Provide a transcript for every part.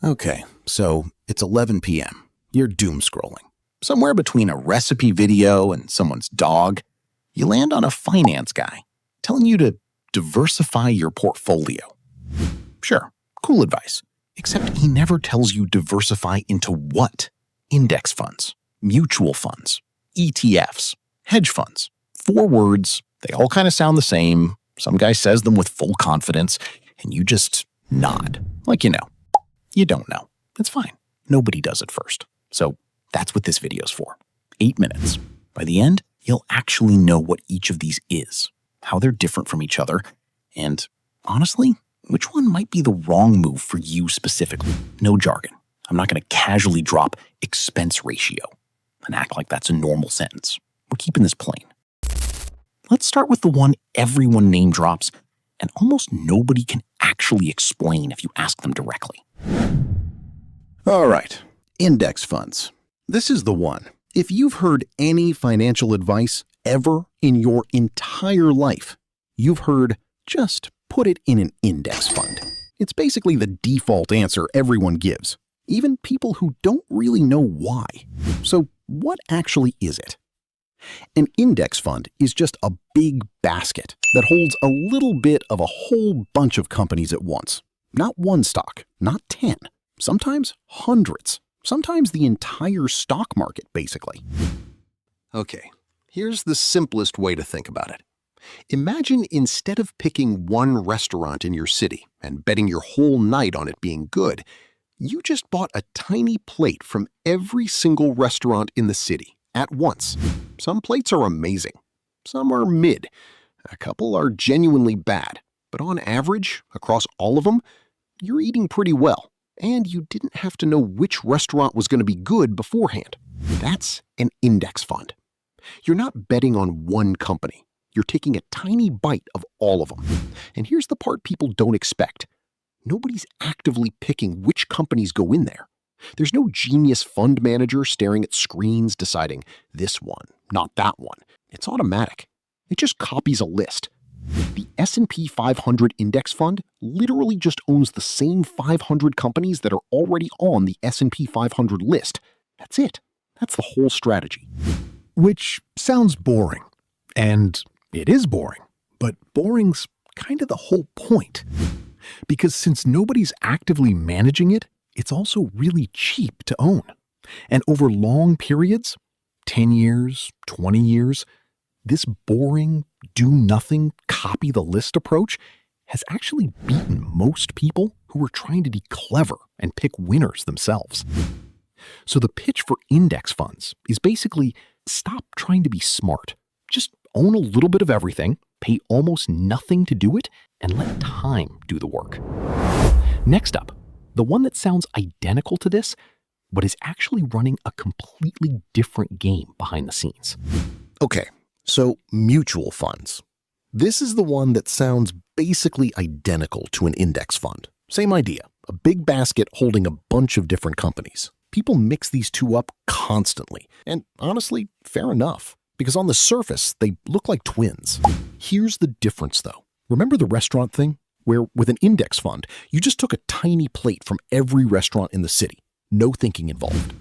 Okay, so it's 11 p.m. You're doom scrolling. Somewhere between a recipe video and someone's dog, you land on a finance guy telling you to diversify your portfolio. Sure, cool advice, except he never tells you diversify into what? Index funds, mutual funds, ETFs, hedge funds. 4 words, they all kind of sound the same. Some guy says them with full confidence, and you just nod, like you know. You don't know. It's fine. Nobody does it first. So that's what this video's for. 8 minutes. By the end, you'll actually know what each of these is, how they're different from each other, and honestly, which one might be the wrong move for you specifically. No jargon. I'm not going to casually drop expense ratio and act like that's a normal sentence. We're keeping this plain. Let's start with the one everyone name drops and almost nobody can actually explain if you ask them directly. All right, index funds. This is the one. If you've heard any financial advice ever in your entire life, you've heard just put it in an index fund. It's basically the default answer everyone gives, even people who don't really know why. So what actually is it? An index fund is just a big basket that holds a little bit of a whole bunch of companies at once. Not one stock, not 10, sometimes hundreds, sometimes the entire stock market, basically. Okay, here's the simplest way to think about it. Imagine instead of picking one restaurant in your city and betting your whole night on it being good, you just bought a tiny plate from every single restaurant in the city at once. Some plates are amazing. Some are mid. A couple are genuinely bad. But on average, across all of them, you're eating pretty well. And you didn't have to know which restaurant was going to be good beforehand. That's an index fund. You're not betting on one company. You're taking a tiny bite of all of them. And here's the part people don't expect. Nobody's actively picking which companies go in there. There's no genius fund manager staring at screens deciding this one, not that one. It's automatic. It just copies a list. The S&P 500 index fund literally just owns the same 500 companies that are already on the S&P 500 list. That's it. That's the whole strategy. Which sounds boring. And it is boring. But boring's kind of the whole point. Because since nobody's actively managing it, it's also really cheap to own. And over long periods, 10 years, 20 years, this boring, do-nothing, copy-the-list approach has actually beaten most people who are trying to be clever and pick winners themselves. So the pitch for index funds is basically stop trying to be smart. Just own a little bit of everything, pay almost nothing to do it, and let time do the work. Next up, the one that sounds identical to this, but is actually running a completely different game behind the scenes. Okay, so mutual funds. This is the one that sounds basically identical to an index fund. Same idea, a big basket holding a bunch of different companies. People mix these two up constantly, and honestly, fair enough, because on the surface, they look like twins. Here's the difference though. Remember the restaurant thing? Where with an index fund, you just took a tiny plate from every restaurant in the city. No thinking involved.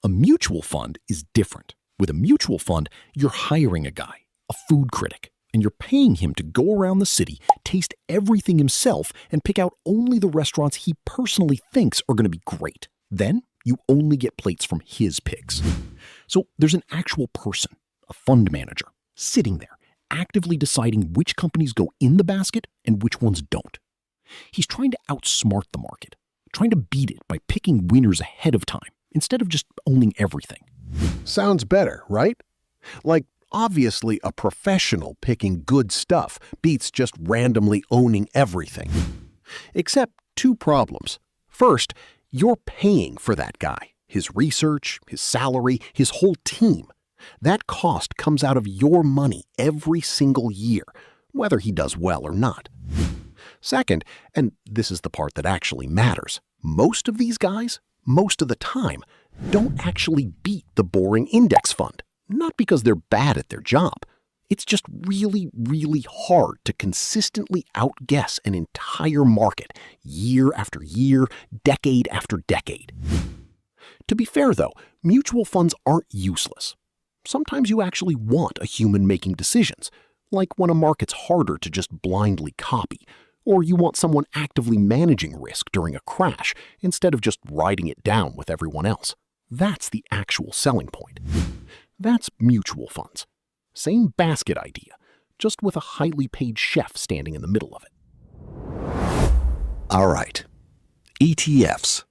A mutual fund is different. With a mutual fund, you're hiring a guy, a food critic, and you're paying him to go around the city, taste everything himself, and pick out only the restaurants he personally thinks are going to be great. Then, you only get plates from his picks. So there's an actual person, a fund manager, sitting there, actively deciding which companies go in the basket and which ones don't. He's trying to outsmart the market, trying to beat it by picking winners ahead of time instead of just owning everything. Sounds better, right? Like, obviously a professional picking good stuff beats just randomly owning everything. Except 2 problems. First, you're paying for that guy, his research, his salary, his whole team. That cost comes out of your money every single year, whether he does well or not. Second, and this is the part that actually matters, most of these guys, most of the time, don't actually beat the boring index fund. Not because they're bad at their job. It's just really, really hard to consistently outguess an entire market year after year, decade after decade. To be fair, though, mutual funds aren't useless. Sometimes you actually want a human making decisions, like when a market's harder to just blindly copy, or you want someone actively managing risk during a crash instead of just riding it down with everyone else. That's the actual selling point. That's mutual funds. Same basket idea, just with a highly paid chef standing in the middle of it. All right. ETFs.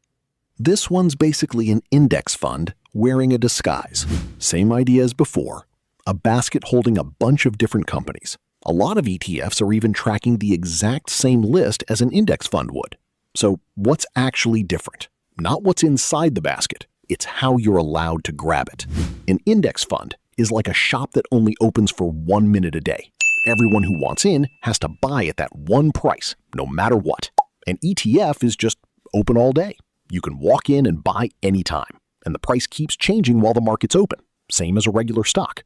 This one's basically an index fund wearing a disguise. Same idea as before, a basket holding a bunch of different companies. A lot of ETFs are even tracking the exact same list as an index fund would. So what's actually different? Not what's inside the basket, it's how you're allowed to grab it. An index fund is like a shop that only opens for 1 minute a day. Everyone who wants in has to buy at that one price, no matter what. An ETF is just open all day. You can walk in and buy anytime, and the price keeps changing while the market's open, same as a regular stock.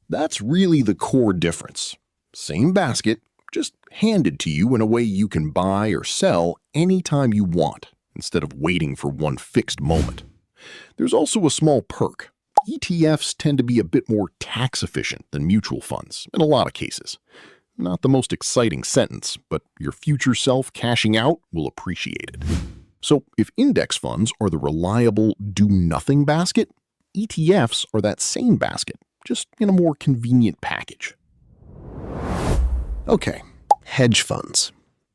That's really the core difference. Same basket, just handed to you in a way you can buy or sell anytime you want, instead of waiting for one fixed moment. There's also a small perk. ETFs tend to be a bit more tax efficient than mutual funds in a lot of cases. Not the most exciting sentence, but your future self cashing out will appreciate it. So if index funds are the reliable do-nothing basket, ETFs are that same basket, just in a more convenient package. Okay, hedge funds.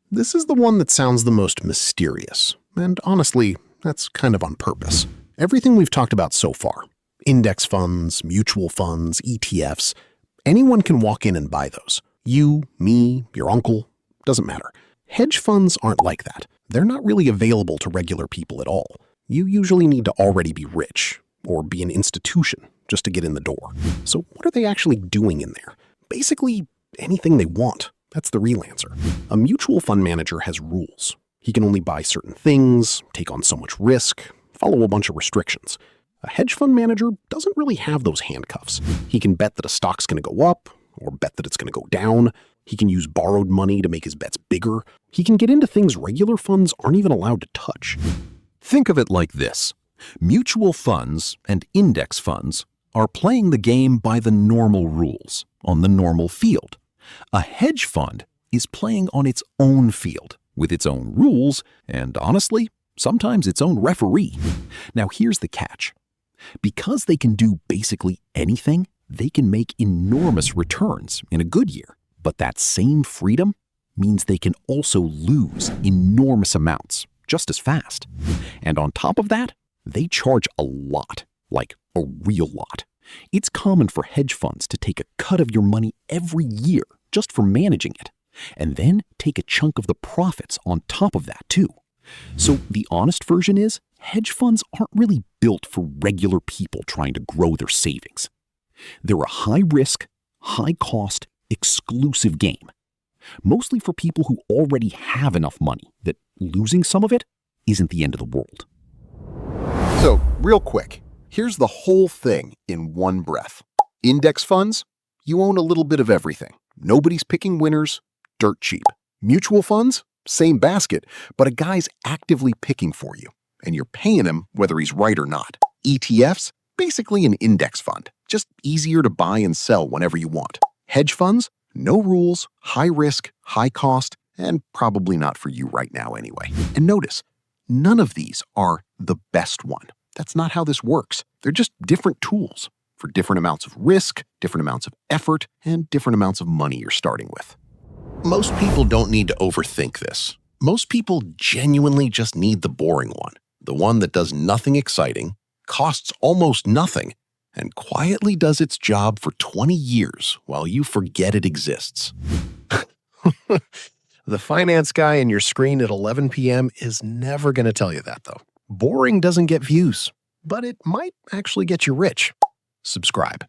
This is the one that sounds the most mysterious, and honestly, that's kind of on purpose. Everything we've talked about so far, index funds, mutual funds, ETFs, anyone can walk in and buy those. You, me, your uncle, doesn't matter. Hedge funds aren't like that. They're not really available to regular people at all. You usually need to already be rich, or be an institution, just to get in the door. So what are they actually doing in there? Basically, anything they want. That's the real answer. A mutual fund manager has rules. He can only buy certain things, take on so much risk, follow a bunch of restrictions. A hedge fund manager doesn't really have those handcuffs. He can bet that a stock's going to go up, or bet that it's going to go down. He can use borrowed money to make his bets bigger. He can get into things regular funds aren't even allowed to touch. Think of it like this. Mutual funds and index funds are playing the game by the normal rules, on the normal field. A hedge fund is playing on its own field, with its own rules, and honestly, sometimes its own referee. Now here's the catch. Because they can do basically anything, they can make enormous returns in a good year. But that same freedom means they can also lose enormous amounts just as fast. And on top of that, they charge a lot, like a real lot. It's common for hedge funds to take a cut of your money every year just for managing it, and then take a chunk of the profits on top of that too. So the honest version is, hedge funds aren't really built for regular people trying to grow their savings. They're a high-risk, high-cost, exclusive game, mostly for people who already have enough money that losing some of it isn't the end of the world. So, real quick, here's the whole thing in one breath. Index funds, you own a little bit of everything. Nobody's picking winners, dirt cheap. Mutual funds, same basket, but a guy's actively picking for you, and you're paying him whether he's right or not. ETFs, basically an index fund, just easier to buy and sell whenever you want. Hedge funds, no rules, high risk, high cost, and probably not for you right now anyway. And notice, none of these are the best one. That's not how this works. They're just different tools for different amounts of risk, different amounts of effort, and different amounts of money you're starting with. Most people don't need to overthink this. Most people genuinely just need the boring one, the one that does nothing exciting, costs almost nothing, and quietly does its job for 20 years while you forget it exists. The finance guy in your screen at 11 p.m. is never going to tell you that, though. Boring doesn't get views, but it might actually get you rich. Subscribe.